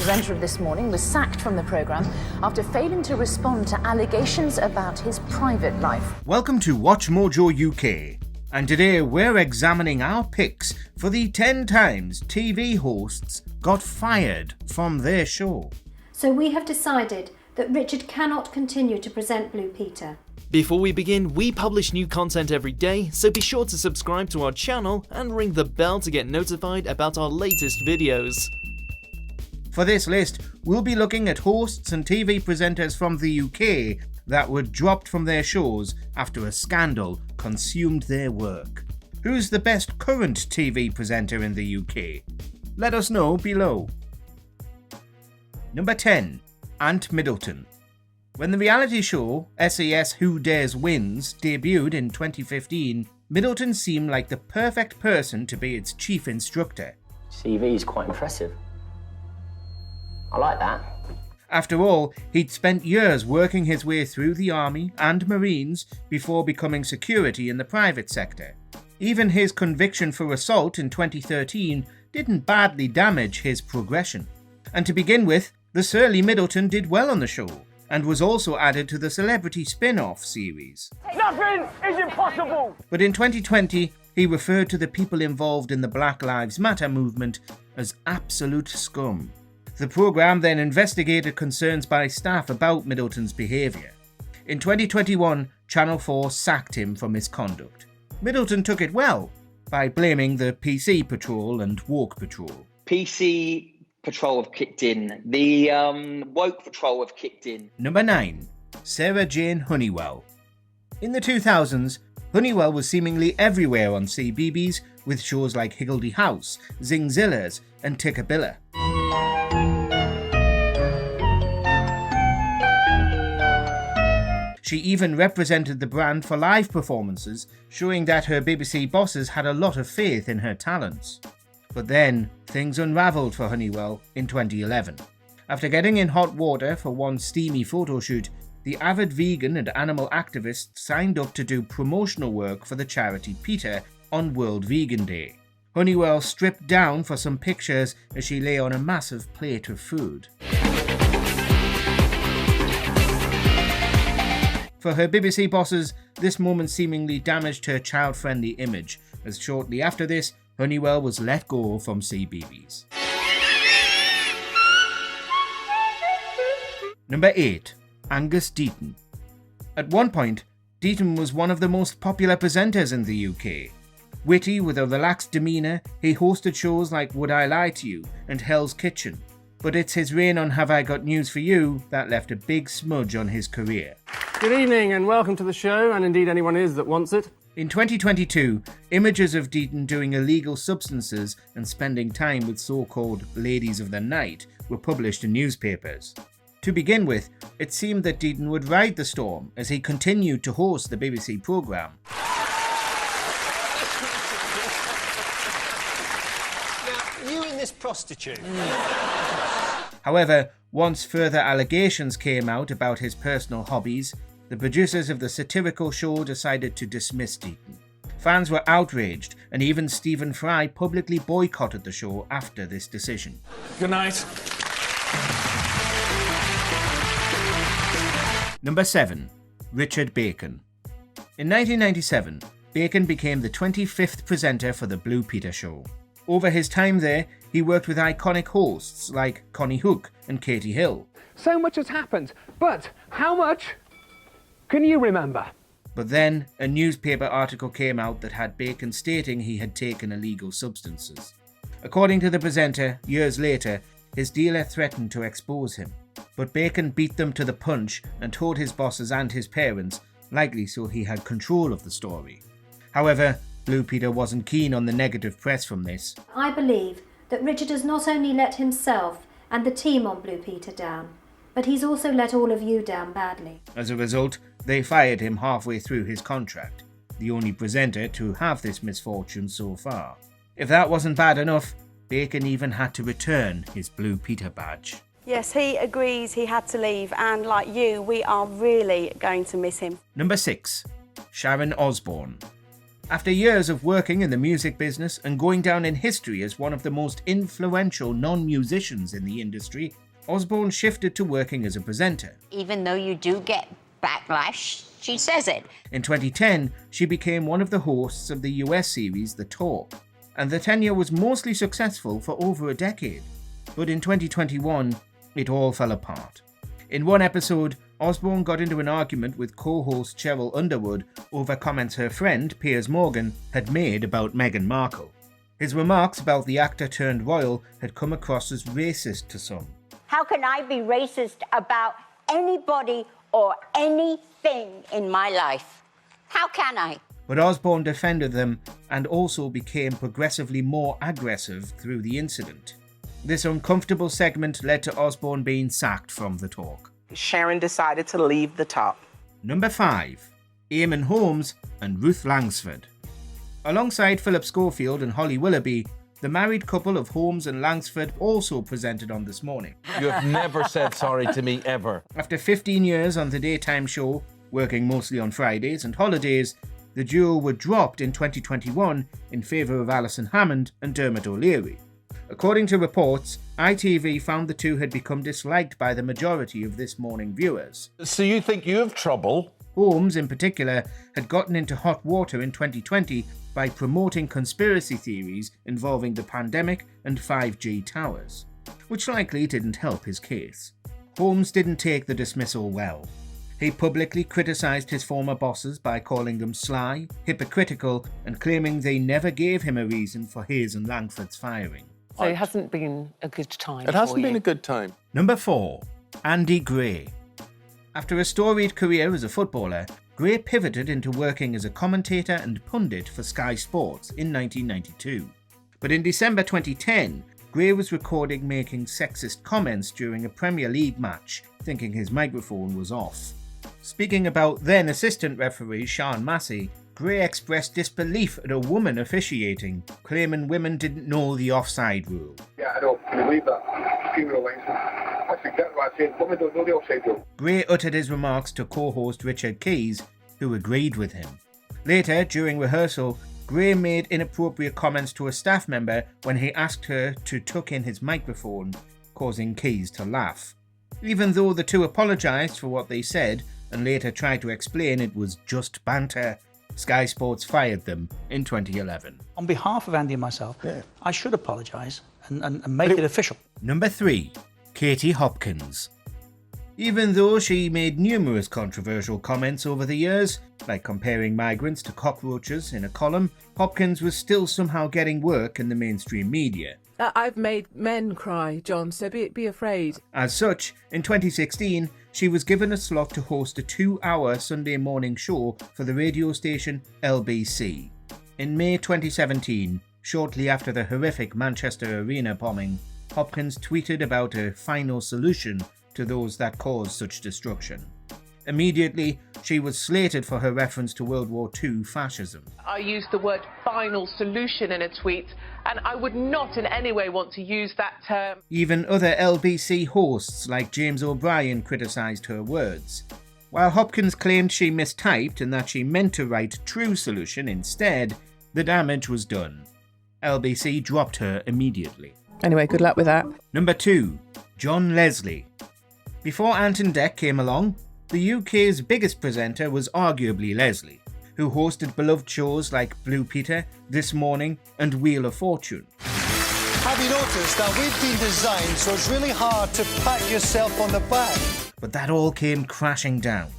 presenter of This Morning, was sacked from the programme after failing to respond to allegations about his private life. Welcome to WatchMojoUK, and today we're examining our picks for the 10 times TV hosts got fired from their show. So we have decided that Richard cannot continue to present Blue Peter. Before we begin, we publish new content every day, so be sure to subscribe to our channel and ring the bell to get notified about our latest videos. For this list, we'll be looking at hosts and TV presenters from the UK that were dropped from their shows after a scandal consumed their work. Who's the best current TV presenter in the UK? Let us know below. Number 10. Ant Middleton. When the reality show SAS Who Dares Wins debuted in 2015, Middleton seemed like the perfect person to be its chief instructor. CV is quite impressive. I like that. After all, he'd spent years working his way through the Army and Marines before becoming security in the private sector. Even his conviction for assault in 2013 didn't badly damage his progression. And to begin with, the surly Middleton did well on the show, and was also added to the celebrity spin-off series. Nothing is impossible! But in 2020, he referred to the people involved in the Black Lives Matter movement as absolute scum. The programme then investigated concerns by staff about Middleton's behaviour. In 2021, Channel 4 sacked him for misconduct. Middleton took it well, by blaming the PC Patrol and Woke Patrol. PC Patrol have kicked in. The Woke Patrol have kicked in. Number 9. Sarah Jane Honeywell. In the 2000s, Honeywell was seemingly everywhere on CBeebies with shows like Higgledy House, Zingzillas and Tickabilla. She even represented the brand for live performances, showing that her BBC bosses had a lot of faith in her talents. But then, things unravelled for Honeywell in 2011. After getting in hot water for one steamy photo shoot, the avid vegan and animal activist signed up to do promotional work for the charity PETA on World Vegan Day. Honeywell stripped down for some pictures as she lay on a massive plate of food. For her BBC bosses, this moment seemingly damaged her child-friendly image, as shortly after this, Honeywell was let go from CBeebies. Number 8. Angus Deaton. At one point, Deaton was one of the most popular presenters in the UK. Witty with a relaxed demeanour, he hosted shows like Would I Lie to You and Hell's Kitchen. But it's his reign on Have I Got News for You that left a big smudge on his career. Good evening and welcome to the show, and indeed anyone is that wants it. In 2022, images of Deaton doing illegal substances and spending time with so-called ladies of the night were published in newspapers. To begin with, it seemed that Deaton would ride the storm as he continued to host the BBC programme. Now, you and this prostitute. However, once further allegations came out about his personal hobbies, the producers of the satirical show decided to dismiss Deaton. Fans were outraged, and even Stephen Fry publicly boycotted the show after this decision. Good night. Number 7. Richard Bacon. In 1997, Bacon became the 25th presenter for the Blue Peter show. Over his time there, he worked with iconic hosts like Connie Hook and Katie Hill. So much has happened, but how much can you remember? But then, a newspaper article came out that had Bacon stating he had taken illegal substances. According to the presenter, years later, his dealer threatened to expose him. But Bacon beat them to the punch and told his bosses and his parents, likely so he had control of the story. However, Blue Peter wasn't keen on the negative press from this. I believe that Richard has not only let himself and the team on Blue Peter down, but he's also let all of you down badly. As a result, they fired him halfway through his contract, the only presenter to have this misfortune so far. If that wasn't bad enough, Bacon even had to return his Blue Peter badge. Yes, he agrees he had to leave, and like you, we are really going to miss him. Number 6. Sharon Osbourne. After years of working in the music business and going down in history as one of the most influential non-musicians in the industry, Osborne shifted to working as a presenter. Even though you do get backlash, she says it. In 2010, she became one of the hosts of the US series The Talk, and the tenure was mostly successful for over a decade. But in 2021, it all fell apart. In one episode, Osborne got into an argument with co-host Cheryl Underwood over comments her friend, Piers Morgan, had made about Meghan Markle. His remarks about the actor-turned-royal had come across as racist to some. How can I be racist about anybody or anything in my life? How can I? But Osborne defended them and also became progressively more aggressive through the incident. This uncomfortable segment led to Osborne being sacked from The Talk. Sharon decided to leave The Talk. Number 5. Eamonn Holmes and Ruth Langsford. Alongside Philip Schofield and Holly Willoughby, the married couple of Holmes and Langsford also presented on This Morning. You have never said sorry to me, ever. After 15 years on the daytime show, working mostly on Fridays and holidays, the duo were dropped in 2021 in favour of Alison Hammond and Dermot O'Leary. According to reports, ITV found the two had become disliked by the majority of This Morning viewers. So you think you have trouble? Holmes, in particular, had gotten into hot water in 2020 by promoting conspiracy theories involving the pandemic and 5G towers, which likely didn't help his case. Holmes didn't take the dismissal well. He publicly criticised his former bosses by calling them sly, hypocritical, and claiming they never gave him a reason for his and Langford's firing. So it hasn't been a good time. It hasn't been a good time. Number 4. Andy Gray. After a storied career as a footballer, Gray pivoted into working as a commentator and pundit for Sky Sports in 1992. But in December 2010, Gray was recorded making sexist comments during a Premier League match, thinking his microphone was off. Speaking about then assistant referee Sean Massey, Gray expressed disbelief at a woman officiating, claiming women didn't know the offside rule. Yeah, I don't believe that. Female linesman. That's exactly what I said. Women don't know the offside rule. Gray uttered his remarks to co-host Richard Keys, who agreed with him. Later, during rehearsal, Gray made inappropriate comments to a staff member when he asked her to tuck in his microphone, causing Keys to laugh. Even though the two apologised for what they said and later tried to explain it was just banter, Sky Sports fired them in 2011. On behalf of Andy and myself, I should apologise and make it official. Number 3. Katie Hopkins. Even though she made numerous controversial comments over the years, like comparing migrants to cockroaches in a column, Hopkins was still somehow getting work in the mainstream media. I've made men cry, John, so be afraid. As such, in 2016, she was given a slot to host a 2-hour Sunday morning show for the radio station LBC. In May 2017, shortly after the horrific Manchester Arena bombing, Hopkins tweeted about a final solution to those that caused such destruction. Immediately, she was slated for her reference to World War II fascism. I used the word final solution in a tweet, and I would not in any way want to use that term. Even other LBC hosts like James O'Brien criticised her words. While Hopkins claimed she mistyped and that she meant to write true solution instead, the damage was done. LBC dropped her immediately. Anyway, good luck with that. Number 2. John Leslie. Before Ant and Dec came along, the UK's biggest presenter was arguably Leslie, who hosted beloved shows like Blue Peter, This Morning and Wheel of Fortune. Have you noticed that we've been designed so it's really hard to pat yourself on the back? But that all came crashing down.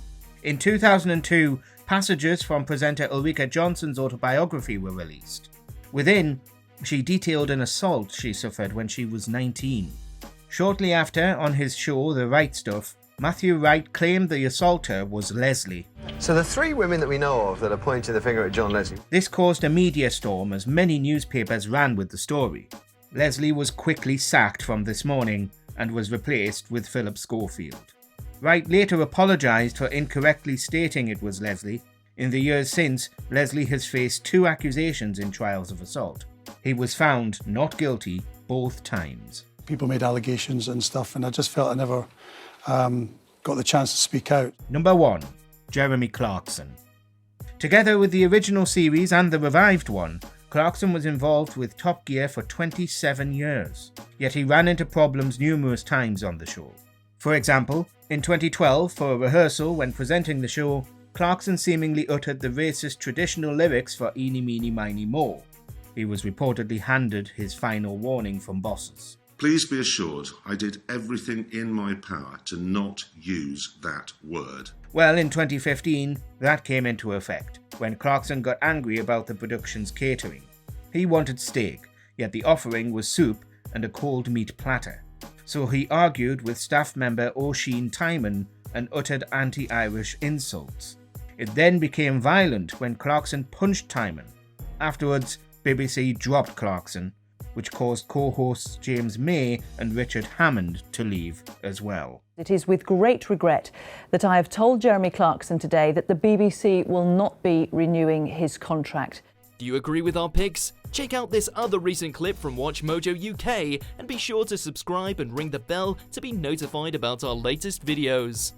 In 2002, passages from presenter Ulrika Johnson's autobiography were released. Within, she detailed an assault she suffered when she was 19. Shortly after, on his show The Right Stuff, Matthew Wright claimed the assaulter was Leslie. So the 3 women that we know of that are pointing the finger at John Leslie. This caused a media storm as many newspapers ran with the story. Leslie was quickly sacked from This Morning and was replaced with Philip Schofield. Wright later apologised for incorrectly stating it was Leslie. In the years since, Leslie has faced 2 accusations in trials of assault. He was found not guilty both times. People made allegations and stuff, and I just felt I never got the chance to speak out. Number 1. Jeremy Clarkson. Together with the original series and the revived one, Clarkson was involved with Top Gear for 27 years, yet he ran into problems numerous times on the show. For example, in 2012, for a rehearsal when presenting the show, Clarkson seemingly uttered the racist traditional lyrics for Eeny Meeny Miny Mo. He was reportedly handed his final warning from bosses. Please be assured I did everything in my power to not use that word. Well, in 2015, that came into effect, when Clarkson got angry about the production's catering. He wanted steak, yet the offering was soup and a cold meat platter. So he argued with staff member Oisin Timon and uttered anti-Irish insults. It then became violent when Clarkson punched Timon. Afterwards, BBC dropped Clarkson, which caused co-hosts James May and Richard Hammond to leave as well. It is with great regret that I have told Jeremy Clarkson today that the BBC will not be renewing his contract. Do you agree with our picks? Check out this other recent clip from WatchMojoUK and be sure to subscribe and ring the bell to be notified about our latest videos.